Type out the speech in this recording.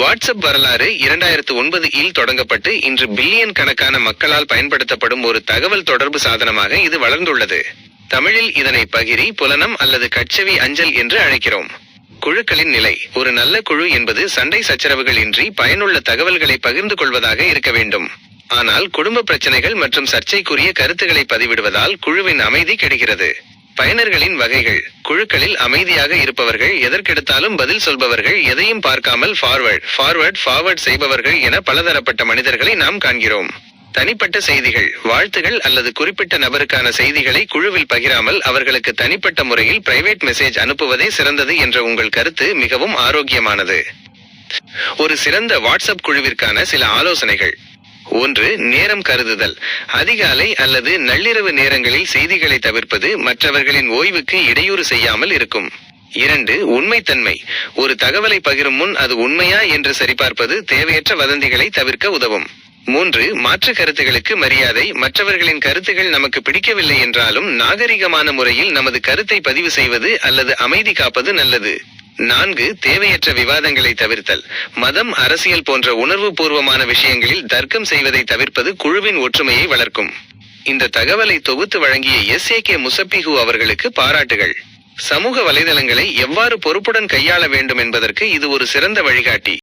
WhatsApp வரலாறு 2009 இல் தொடங்கப்பட்டு இன்று பில்லியன் கணக்கான மக்களால் பயன்படுத்தப்படும் ஒரு தகவல் தொடர்பு சாதனமாக இது வளர்ந்துள்ளது. தமிழில் இதனை பகிரி, புலனம் அல்லது கட்செவி அஞ்சல் என்று அழைக்கிறோம். குழுக்களின் நிலை: ஒரு நல்ல குழு என்பது சண்டை சச்சரவுகள் இன்றி பயனுள்ள தகவல்களை பகிர்ந்து கொள்வதாக இருக்க வேண்டும். ஆனால் குடும்ப பிரச்சனைகள் மற்றும் சர்ச்சைக்குரிய கருத்துக்களை பதிவிடுவதால் குழுவின் அமைதி கெடுகிறது. பயனர்களின் வகைகள்: குழுக்களில் அமைதியாக இருப்பவர்கள், எதற்கெடுத்தாலும் பதில் சொல்பவர்கள், எதையும் பார்க்காமல் ஃபார்வர்ட் செய்பவர்கள் என பலதரப்பட்ட மனிதர்களை நாம் காண்கிறோம். தனிப்பட்ட செய்திகள்: வாழ்த்துகள் அல்லது குறிப்பிட்ட நபருக்கான செய்திகளை குழுவில் பகிராமல் அவர்களுக்கு தனிப்பட்ட முறையில் பிரைவேட் மெசேஜ் அனுப்புவதே சிறந்தது என்ற உங்கள் கருத்து மிகவும் ஆரோக்கியமானது. ஒரு சிறந்த வாட்ஸ்அப் குழுவிற்கான சில ஆலோசனைகள்: 1. நேரம் கருதுதல்: அதிகாலை அல்லது நள்ளிரவு நேரங்களில் செய்திகளை தவிர்ப்பது மற்றவர்களின் ஓய்வுக்கு இடையூறு செய்யாமல் இருக்கும். 2. உண்மைத்தன்மை: ஒரு தகவலை பகிரும் முன் அது உண்மையா என்று சரிபார்ப்பது தேவையற்ற வதந்திகளை தவிர்க்க உதவும். 3. மாற்று கருத்துகளுக்கு மரியாதை: மற்றவர்களின் கருத்துகள் நமக்கு பிடிக்கவில்லை என்றாலும் நாகரிகமான முறையில் நமது கருத்தை பதிவு செய்வது அல்லது அமைதி காப்பது நல்லது. 4. தேவையற்ற விவாதங்களை தவிர்த்தல்: மதம், அரசியல் போன்ற உணர்வு பூர்வமான விஷயங்களில் தர்க்கம் செய்வதை தவிர்ப்பது குழுவின் ஒற்றுமையை வளர்க்கும். இந்த தகவலை தொகுத்து வழங்கிய SAK முசப்பிஹு அவர்களுக்கு பாராட்டுகள். சமூக வலைதளங்களை எவ்வாறு பொறுப்புடன் கையாள வேண்டும் என்பதற்கு இது ஒரு சிறந்த வழிகாட்டி.